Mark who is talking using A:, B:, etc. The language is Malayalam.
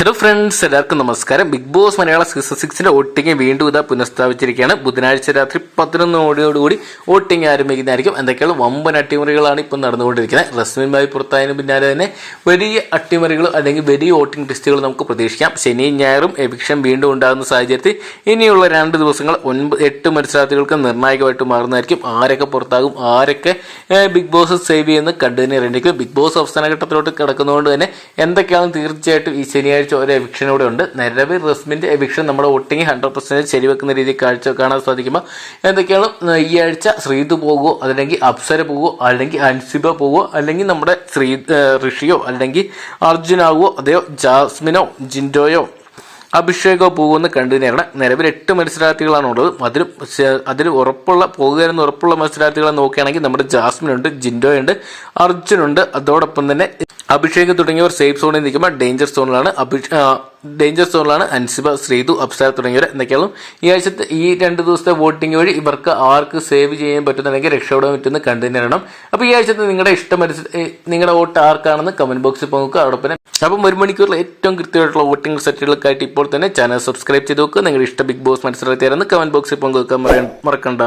A: ഹലോ ഫ്രണ്ട്സ്, എല്ലാവർക്കും നമസ്കാരം. ബിഗ് ബോസ് മലയാള സീസൺ 6 വോട്ടിംഗ് വീണ്ടും പുനഃസ്ഥാപിച്ചിരിക്കുകയാണ്. ബുധനാഴ്ച രാത്രി 11 വോട്ടിംഗ് ആരംഭിക്കുന്നതായിരിക്കും. എന്തൊക്കെയാണ് വമ്പൻ അട്ടിമറികളാണ് ഇപ്പോൾ നടന്നുകൊണ്ടിരിക്കുന്നത്. റസ്മിൻഭായി പുറത്തായതിനു പിന്നാലെ തന്നെ വലിയ അട്ടിമറികൾ അല്ലെങ്കിൽ വലിയ വോട്ടിംഗ് ടെസ്റ്റുകൾ നമുക്ക് പ്രതീക്ഷിക്കാം. ശനിയും ഞായറും എവിക്ഷൻ വീണ്ടും ഉണ്ടാകുന്ന സാഹചര്യത്തിൽ ഇനിയുള്ള 2 ദിവസങ്ങൾ 8 മത്സരാർത്ഥികൾക്ക് നിർണായകമായിട്ട് മാറുന്നതായിരിക്കും. ആരൊക്കെ പുറത്താകും, ആരൊക്കെ ബിഗ് ബോസ് സേവ് ചെയ്യുന്ന കണ്ടുതന്നെ അറിയേണ്ടിയിരിക്കും. ബിഗ് ബോസ് അവസാന ഘട്ടത്തിലോട്ട് കിടക്കുന്നതുകൊണ്ട് തന്നെ എന്തൊക്കെയാണ് തീർച്ചയായിട്ടും ഈ ശനിയാഴ്ച ഒരു എവിക്ഷനൂടെ ഉണ്ട്. നിലവിൽ റസ്മിന്റെ എവിക്ഷൻ നമ്മുടെ വോട്ടിംഗ് 100% ശരിവെക്കുന്ന രീതിയിൽ കാഴ്ച കാണാൻ സാധിക്കുമ്പോൾ എന്തൊക്കെയാണ് ഈ ആഴ്ച ശ്രീതു പോകുമോ, അല്ലെങ്കിൽ അപ്സര പോകുമോ, അല്ലെങ്കിൽ അൻസിബ പോകുമോ, അല്ലെങ്കിൽ നമ്മുടെ ഋഷിയോ അല്ലെങ്കിൽ അർജുനാകുമോ, അതെയോ ജാസ്മിനോ ജിൻഡോയോ അഭിഷേകോ പോകുമെന്ന് കണ്ടുതന്നെയാണ്. നിലവിൽ 8 മത്സരാർത്ഥികളാണ് ഉള്ളത്. അതിൽ പോകുകയെന്ന് ഉറപ്പുള്ള മത്സരാർത്ഥികളെ നോക്കുകയാണെങ്കിൽ നമ്മുടെ ജാസ്മിൻ ഉണ്ട്, ജിൻഡോ ഉണ്ട്, അർജുനുണ്ട്, അതോടൊപ്പം തന്നെ അഭിഷേക് തുടങ്ങിയവർ സേഫ് സോണിൽ നിൽക്കുമ്പോൾ ഡേഞ്ചർ സോണിലാണ് അൻസിബ, ശ്രീതു, അപ്സര തുടങ്ങിയവർ. എന്തൊക്കെയാണ് ഈ ആഴ്ചത്തെ ഈ 2 ദിവസത്തെ വോട്ടിംഗ് വഴി ഇവർക്ക് ആർക്ക് സേവ് ചെയ്യാൻ പറ്റുന്നുണ്ടെങ്കിൽ രക്ഷപ്പെടാൻ പറ്റുമെന്ന് കണ്ടു തന്നെയാണ്. അപ്പോൾ ഈ ആഴ്ചത്തെ നിങ്ങളുടെ വോട്ട് ആർക്കാണെന്ന് കമന്റ് ബോക്സിൽ നോക്കുക. അതോടൊപ്പം അപ്പം 1 മണിക്കൂറിൽ ഏറ്റവും കൃത്യമായിട്ടുള്ള വോട്ടിംഗ് സെറ്റുകൾക്കായിട്ട് ഇപ്പോൾ തന്നെ ചാനൽ സബ്സ്ക്രൈബ് ചെയ്ത് നോക്കുക. നിങ്ങളുടെ ബിഗ് ബോസ് മത്സരാർത്ഥിയാണെന്ന് കമന്റ് ബോക്സിൽ പങ്കുവെക്കാൻ മറക്കണ്ട.